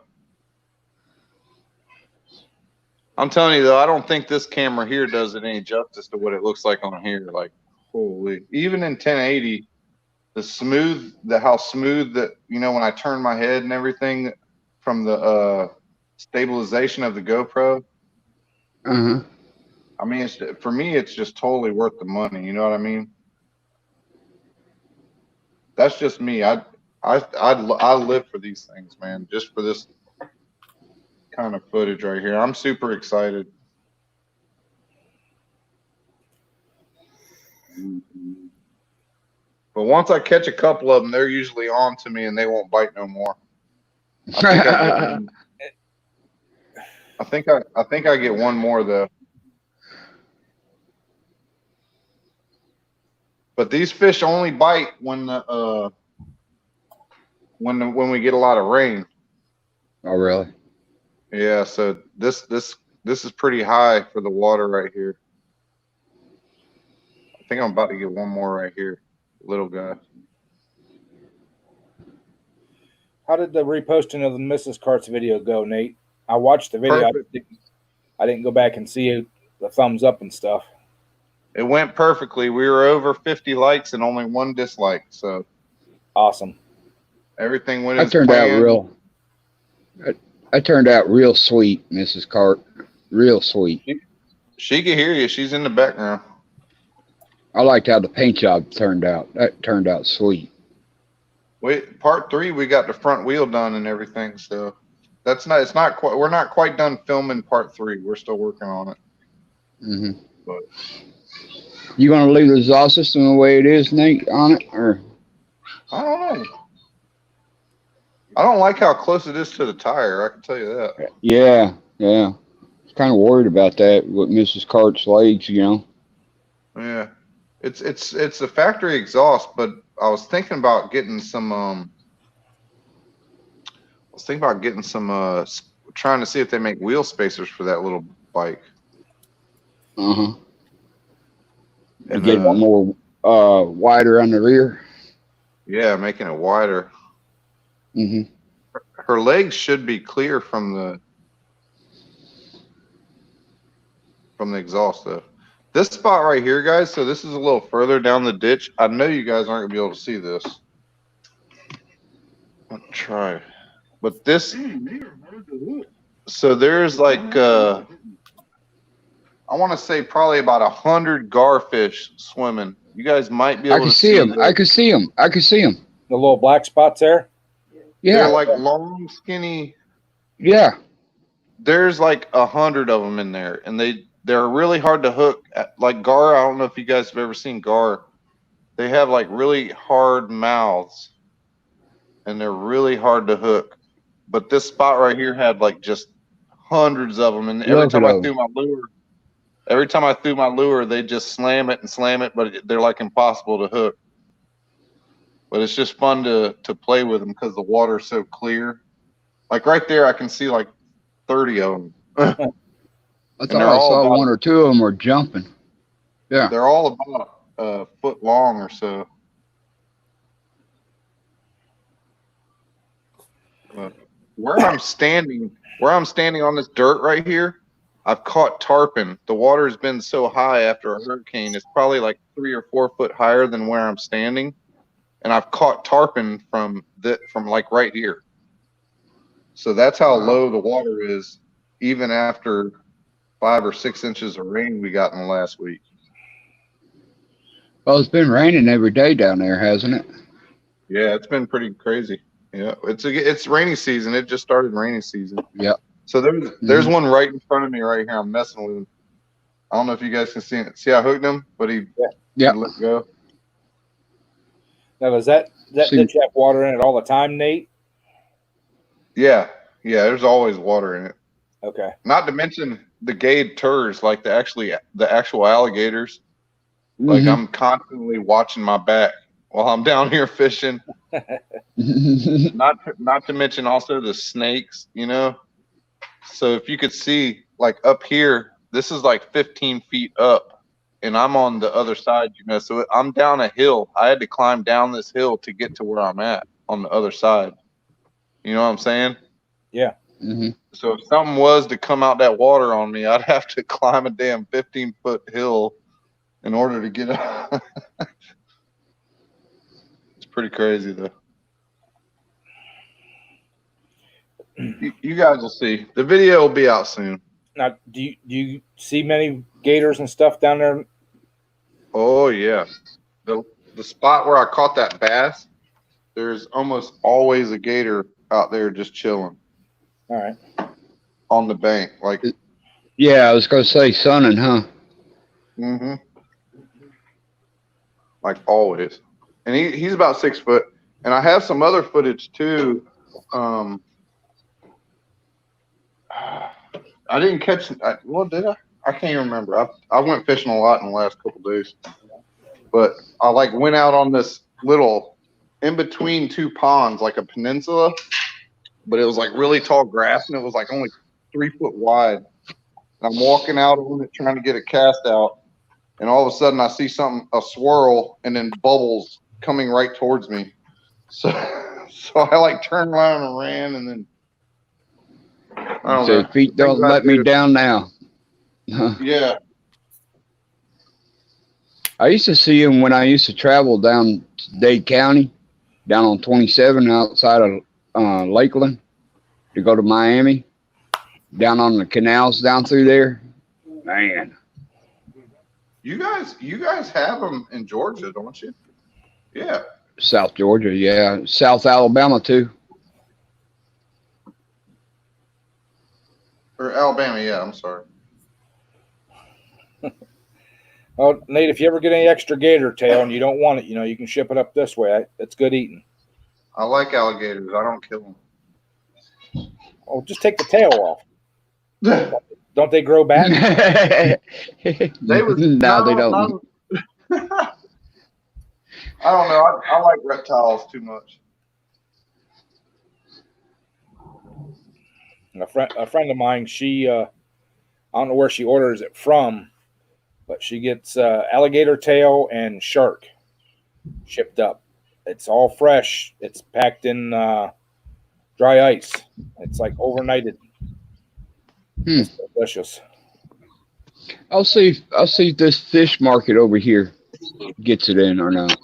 I'm telling you though, I don't think this camera here does it any justice to what it looks like on here. Like, holy! Even in 1080, how smooth that, you know, when I turn my head and everything from the stabilization of the GoPro. Uh-huh. I mean, for me, it's just totally worth the money. You know what I mean? That's just me. I live for these things, man. Just for this kind of footage right here. I'm super excited. But once I catch a couple of them, they're usually on to me and they won't bite no more. I think I get one more though. But these fish only bite when we get a lot of rain. Oh, really? Yeah, so this is pretty high for the water right here. I think I'm about to get one more right here. Little guy. How did the reposting of the Mrs. Cart's video go, Nate? I watched the video. I didn't go back and see the thumbs up and stuff. It went perfectly. We were over 50 likes and only 1 dislike. So awesome. Everything went That as turned planned. out real. That turned out real sweet, Mrs. Cart. Real sweet. She can hear you. She's in the background. I liked how the paint job turned out. That turned out sweet. Part 3, we got the front wheel done and everything. So that's not. It's not quite. We're not quite done filming part 3. We're still working on it. Mm-hmm. But you gonna leave the exhaust system the way it is, Nate, on it, or? I don't know. I don't like how close it is to the tire. I can tell you that. Yeah. Kind of worried about that with Mrs. Cart's legs, you know. Yeah, it's the factory exhaust, but I was thinking about getting some. Trying to see if they make wheel spacers for that little bike. And And get more wider on the rear. Yeah, making it wider. Mm-hmm. Her legs should be clear from the exhaust though. This spot right here, guys, so this is a little further down the ditch. I know you guys aren't gonna be able to see this. I'll try. But this, so there's like I want to say probably about 100 garfish swimming. You guys might be able to see them. I could see them. The little black spots there. Yeah. They're like long, skinny. Yeah. There's like 100 of them in there, and they're really hard to hook. Like gar, I don't know if you guys have ever seen gar. They have like really hard mouths, and they're really hard to hook. But this spot right here had like just hundreds of them, and every time I threw my lure, they just slam it, but they're like impossible to hook. But it's just fun to play with them because the water's so clear. Like right there, I can see like 30 of them. I thought I saw 1 or 2 of them were jumping. Yeah. They're all about a foot long or so. Where I'm standing on this dirt right here, I've caught tarpon. The water has been so high after a hurricane, it's probably like 3 or 4 foot higher than where I'm standing. And I've caught tarpon from like right here. So that's how low the water is, even after 5 or 6 inches of rain we got in the last week. Well, it's been raining every day down there, hasn't it? Yeah, it's been pretty crazy. Yeah, it's rainy season. It just started rainy season. Yep. So there's one right in front of me right here. I'm messing with him. I don't know if you guys can see it. See, I hooked him, but he let go. Now, does that ditch have water in it all the time, Nate? Yeah. There's always water in it. Okay. Not to mention the gade turs, like the actual alligators. Like I'm constantly watching my back while I'm down here fishing. Not to mention also the snakes, you know. So if you could see, like up here, this is like 15 feet up, and I'm on the other side, you know. So I'm down a hill. I had to climb down this hill to get to where I'm at on the other side. You know what I'm saying? Yeah. So if something was to come out that water on me, I'd have to climb a damn 15-foot hill in order to get out. It's pretty crazy, though. You guys will see. The video will be out soon. Now, do you see many gators and stuff down there? Oh, yeah. The spot where I caught that bass, there's almost always a gator out there just chilling. All right. On the bank. Yeah, I was going to say sunning, huh? Mm-hmm. Like always. And he's about 6 foot. And I have some other footage, too. I didn't catch. Did I? I can't even remember. I went fishing a lot in the last couple of days, but I went out on this little in between 2 ponds, like a peninsula, but it was like really tall grass and it was like only 3 foot wide. And I'm walking out on it trying to get a cast out, and all of a sudden I see a swirl, and then bubbles coming right towards me. So I like turned around and ran, and then I don't know. Feet don't let me down now. Yeah. I used to see him when I used to travel down to Dade County, down on 27 outside of Lakeland to go to Miami, down on the canals down through there. Man. You guys have them in Georgia, don't you? Yeah. South Georgia, yeah. South Alabama, too. Or Alabama, yeah, I'm sorry. Oh, Nate, if you ever get any extra gator tail and you don't want it, you can ship it up this way. It's good eating. I like alligators. I don't kill them. Oh, just take the tail off. Don't they grow back? No, they don't. I don't know. I like reptiles too much. A friend of mine, she I don't know where she orders it from, but she gets alligator tail and shark shipped up. It's all fresh. It's packed in dry ice. It's like overnighted. It's delicious. I'll see if this fish market over here gets it in or not.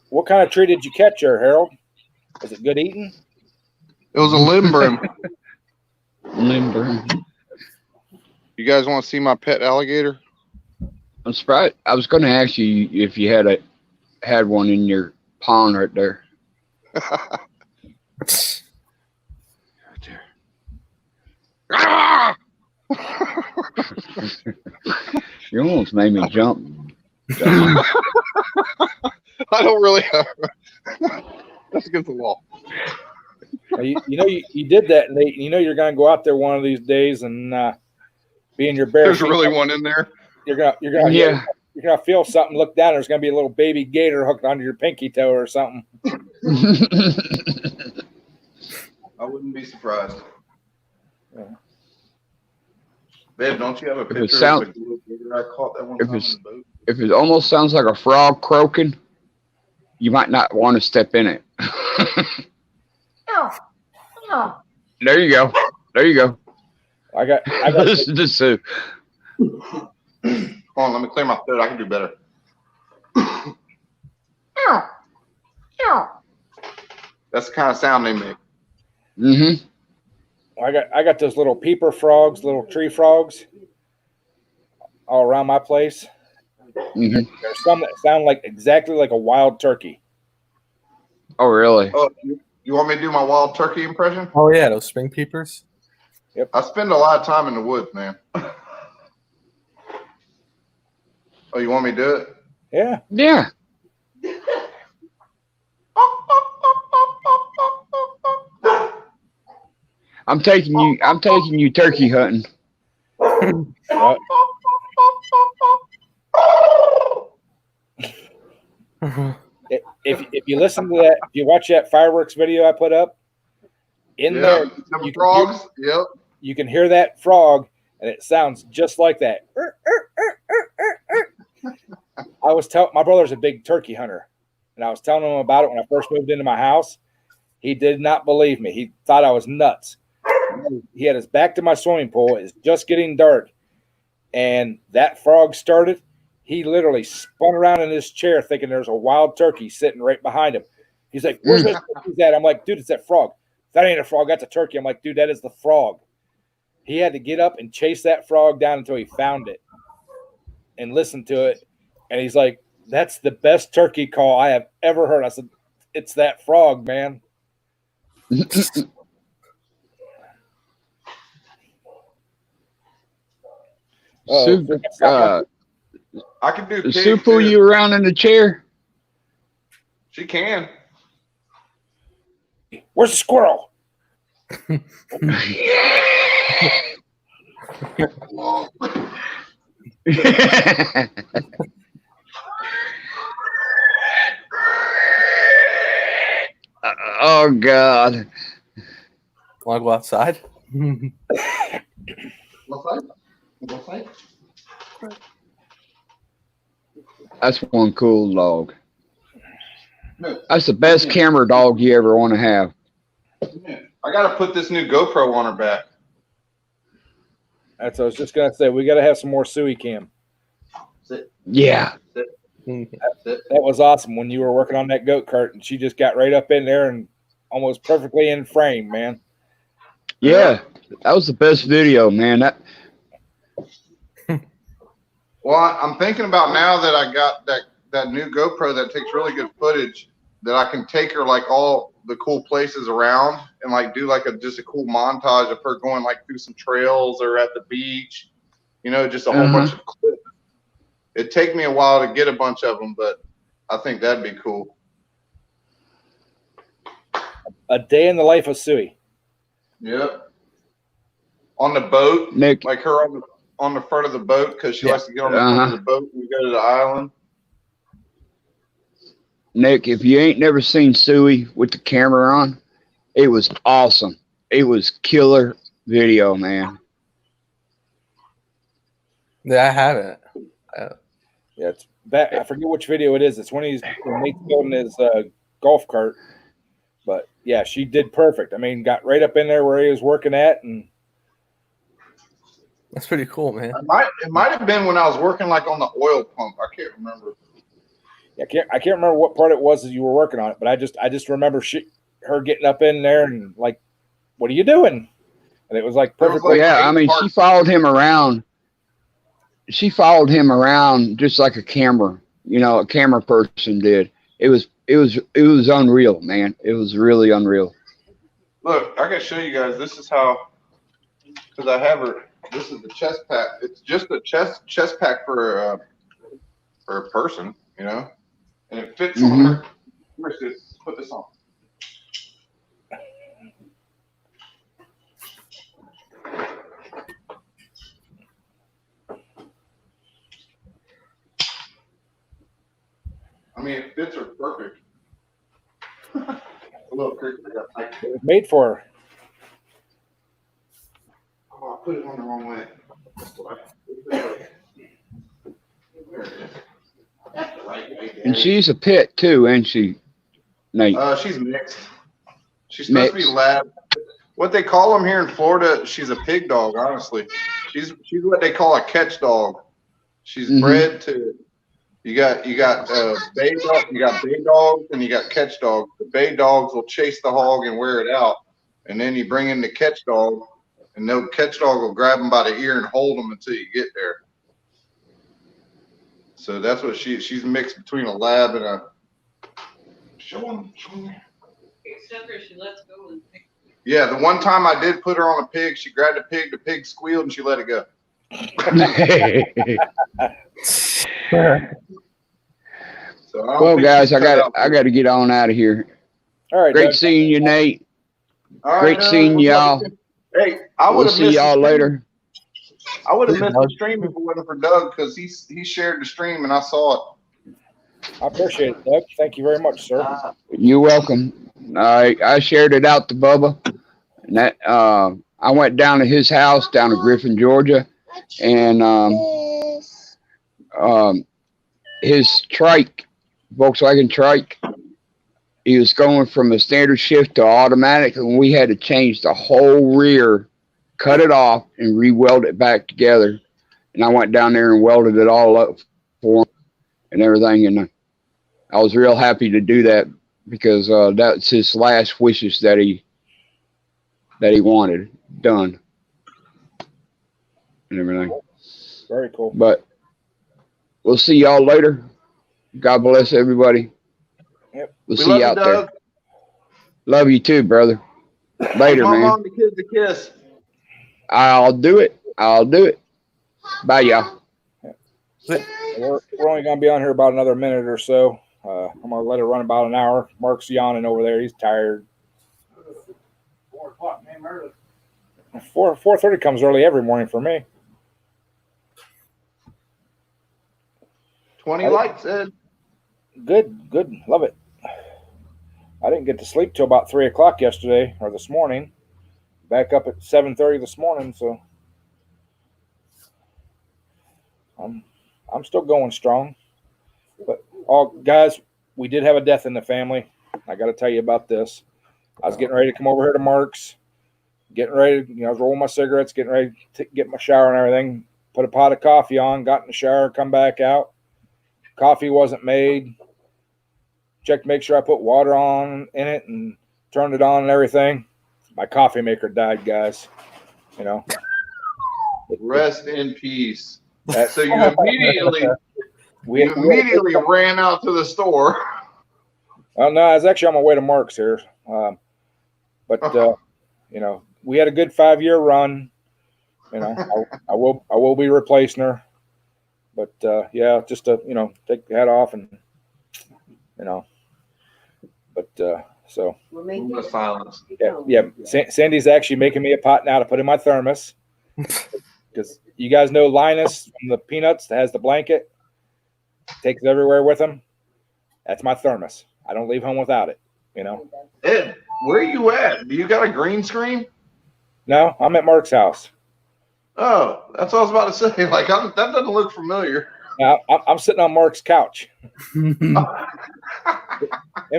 What kind of tree did you catch there, Harold? Was it good eating? It was a limbrim. Limbrim. You guys want to see my pet alligator? I'm surprised. I was going to ask you if you had one in your pond right there. You almost made me jump. I don't really have. That's against the law. You did that, Nate. You're going to go out there one of these days and be in your bare. There's really one in there. You're gonna feel something. Look down. There's gonna be a little baby gator hooked onto your pinky toe or something. I wouldn't be surprised. Yeah. Babe, don't you have a picture of the little gator I caught that one time in the boat? If it almost sounds like a frog croaking, you might not want to step in it. There you go. There you go. I got this. Hold on, let me clear my throat. I can do better. That's the kind of sound they make. Mm-hmm. I got those little peeper frogs, little tree frogs, all around my place. Mm-hmm. There's some that sound like exactly like a wild turkey. Oh, really? Oh, you want me to do my wild turkey impression? Oh yeah, those spring peepers. Yep. I spend a lot of time in the woods, man. Oh, you want me to do it? Yeah. Yeah. I'm taking you turkey hunting. If you listen to that, if you watch that fireworks video I put up, there, you can hear that frog, and it sounds just like that. My brother's a big turkey hunter, and I was telling him about it when I first moved into my house. He did not believe me. He thought I was nuts. He had his back to my swimming pool. It's just getting dark, and that frog started. He literally spun around in his chair thinking there's a wild turkey sitting right behind him. He's like, where's that turkey at? I'm like, dude, it's that frog. That ain't a frog. That's a turkey. I'm like, dude, that is the frog. He had to get up and chase that frog down until he found it and listen to it. And he's like, that's the best turkey call I have ever heard. I said, it's that frog, man. I can do. Sue pull you around in the chair. She can. Where's the squirrel? Oh God! Want to go outside? Outside? That's one cool dog. That's the best camera dog you ever want to have. I got to put this new GoPro on her back. That's what I was just gonna say. We got to have some more Suey cam. Yeah. That was awesome when you were working on that goat cart and she just got right up in there and almost perfectly in frame, man. Yeah. That was the best video, man. Well, I'm thinking about now that I got that new GoPro that takes really good footage, that I can take her like all the cool places around and like do like just a cool montage of her going like through some trails or at the beach, you know, just a whole bunch of clips. It'd take me a while to get a bunch of them, but I think that'd be cool. A day in the life of Suey. Yep. On the boat, Nick. like her on the front of the boat, because she likes to get on the front of the boat when we go to the island. Nick, if you ain't never seen Suey with the camera on, it was awesome. It was killer video, man. Yeah, I haven't. Yeah, it's that. I forget which video it is. It's when Nate's building his golf cart. But yeah, she did perfect. I mean, got right up in there where he was working at, and that's pretty cool, man. It might have been when I was working like on the oil pump. I can't remember. I can't remember what part it was that you were working on it, but I just remember her getting up in there and like, what are you doing? And it was like perfect. Well, yeah, I mean, she followed him around. She followed him around just like a camera person did. It was unreal, man. It was really unreal. Look, I can show you guys. This is how, because I have her. This is the chest pack. It's just a chest pack for a person, you know, and it fits on her. Let's put this on. I mean, it fits her perfect. A little tricky. It was made for her. Oh, I put it on the wrong way. And she's a pit too, ain't she, Nate? She's mixed. She's supposed to be lab. What they call them here in Florida, she's a pig dog. Honestly, she's what they call a catch dog. She's bred to. You got bay dogs and you got catch dogs. The bay dogs will chase the hog and wear it out, and then you bring in the catch dog, and no catch dog will grab them by the ear and hold them until you get there. So that's what she's mixed between a lab and a. Show them. Except for she lets go and pick. Yeah, the one time I did put her on a pig, she grabbed the pig squealed, and she let it go. Well, guys, I got to get on out of here. All right, great Doug. seeing you, Nate. All great right, seeing y'all. Hey, we'll see y'all later. I would have missed the stream if it wasn't for Doug, because he shared the stream and I saw it. I appreciate it, Doug. Thank you very much, sir. You're welcome. I shared it out to Bubba, and that I went down to his house down in Griffin, Georgia, and his trike, Volkswagen trike, he was going from a standard shift to automatic, and we had to change the whole rear, cut it off, and re-weld it back together. And I went down there and welded it all up for him and everything, and I was real happy to do that, because that's his last wishes that he wanted done and everything. Very cool. But we'll see y'all later. God bless everybody. Yep. We'll see you out there. Love you too, brother. Later, man. Mom, the kids a kiss. I'll do it. Bye, y'all. We're only going to be on here about another minute or so. I'm going to let it run about an hour. Mark's yawning over there. He's tired. 4 o'clock, man, early. 4:30 comes early every morning for me. 20 likes, Ed. Good. Love it. I didn't get to sleep till about 3 o'clock yesterday or this morning. Back up at 7:30 this morning. So I'm still going strong. But guys, we did have a death in the family. I got to tell you about this. I was getting ready to come over here to Mark's, getting ready. I was rolling my cigarettes, getting ready to get my shower and everything. Put a pot of coffee on, got in the shower, come back out. Coffee wasn't made. Checked to make sure I put water on in it and turned it on and everything. My coffee maker died, guys. Rest in peace. That, So you immediately ran out to the store. Well, no, I was actually on my way to Mark's here. But we had a good 5-year run. I will be replacing her. But yeah, just to take the hat off and But so The silence. yeah. Sandy's actually making me a pot now to put in my thermos because you guys know Linus from the Peanuts that has the blanket, takes it everywhere with him. That's my thermos. I don't leave home without it. Ed, where are you at? Do you got a green screen? No, I'm at Mark's house. Oh, that's what I was about to say. Like that doesn't look familiar. Now I'm sitting on Mark's couch. Him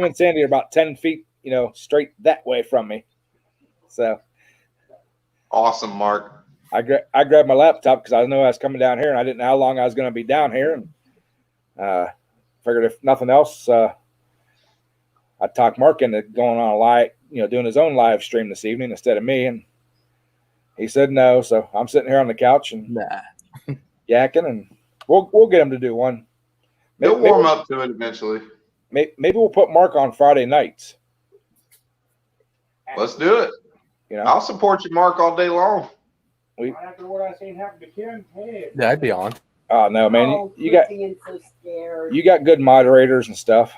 and Sandy are about 10 feet, straight that way from me. So Awesome, Mark. I grabbed my laptop because I knew I was coming down here and I didn't know how long I was going to be down here. And figured if nothing else, I'd talk Mark into going on a live, doing his own live stream this evening instead of me. And he said no. So I'm sitting here on the couch and yakking, and we'll get him to do one. He'll warm up to it eventually. Maybe we'll put Mark on Friday nights. Let's do it. I'll support you, Mark, all day long. After what I seen happen to Ken, hey. Yeah, I'd be on. Oh no, man! You got being so scared. you got good moderators and stuff.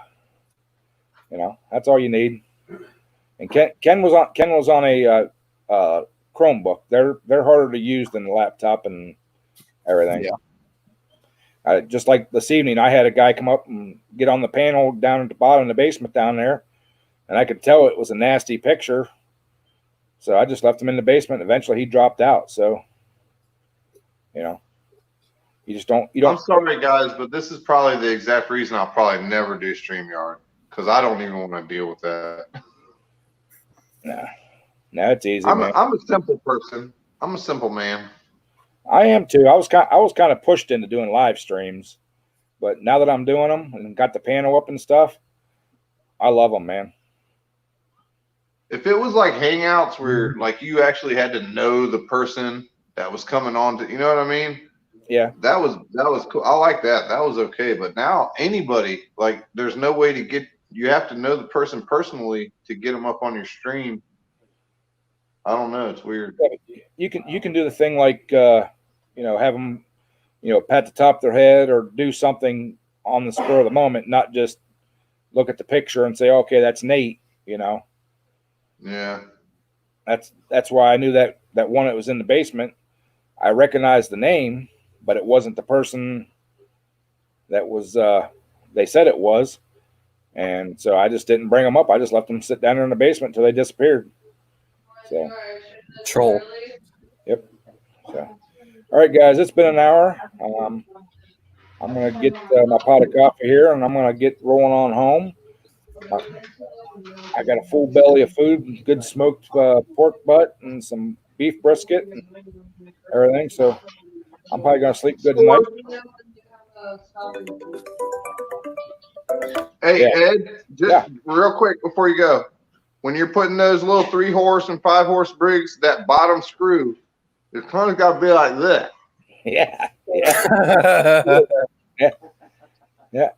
That's all you need. And Ken was on a Chromebook. They're harder to use than the laptop and everything. Yeah. Just like this evening, I had a guy come up and get on the panel down at the bottom of the basement down there, and I could tell it was a nasty picture. So I just left him in the basement. Eventually, he dropped out. So, you just don't. I'm sorry, guys, but this is probably the exact reason I'll probably never do StreamYard, because I don't even want to deal with that. No, it's easy. I'm a simple person. I'm a simple man. I am too. I was kind of pushed into doing live streams, but now that I'm doing them and got the panel up and stuff, I love them, man. If it was like Hangouts where like you actually had to know the person that was coming on to, you know what I mean? Yeah. That was cool. I like that. That was okay. But now anybody, like, there's no way to get. You have to know the person personally to get them up on your stream. I don't know. It's weird. You can do the thing like have them pat the top of their head or do something on the spur of the moment, not just look at the picture and say, okay, that's Nate. Yeah. That's why I knew that one that was in the basement. I recognized the name, but it wasn't the person that was they said it was. And so I just didn't bring them up. I just left them sit down there in the basement until they disappeared. So Troll. Yep. So all right, guys, it's been an hour. I'm gonna get my pot of coffee here, and I'm gonna get rolling on home. I got a full belly of food, good smoked pork butt, and some beef brisket and everything. So I'm probably gonna sleep good tonight. Hey, Ed, just real quick before you go, when you're putting those little 3-horse and 5-horse brigs, that bottom screw, it's kind of got to be like this. Yeah. Yeah.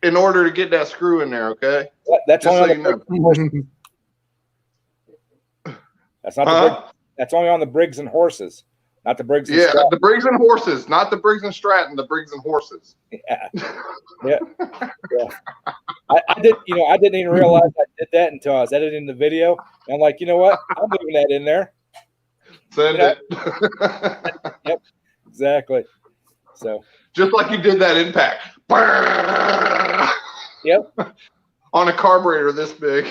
In order to get that screw in there, okay? That's just only so you know. That's not the Briggs. That's only on the Briggs and horses, not the Briggs. Yeah, the Briggs and horses, not the Briggs and Stratton. The Briggs and horses. Yeah. I didn't even realize I did that until I was editing the video. And I'm like, you know what? I'm leaving that in there. Send it. Yep. Exactly. So just like you did that impact. Yep. On a carburetor this big.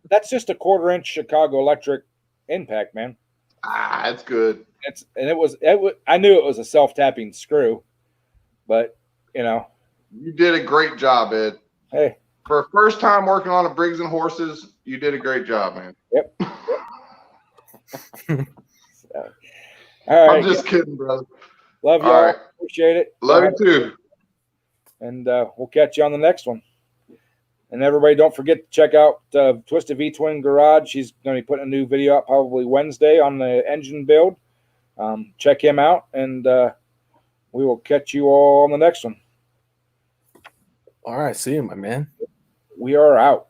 That's just a 1/4-inch Chicago Electric impact, man. That's good. I knew it was a self-tapping screw, but You did a great job, Ed. hey, For a first time working on a Briggs and Horses, you did a great job, man. yep. All right, I'm just kidding, brother. love y'all. All right. Appreciate it. Love you too. And we'll catch you on the next one. And everybody, don't forget to check out Twisted V Twin Garage. He's going to be putting a new video out probably Wednesday on the engine build. Check him out, and we will catch you all on the next one. All right, see you, my man. We are out.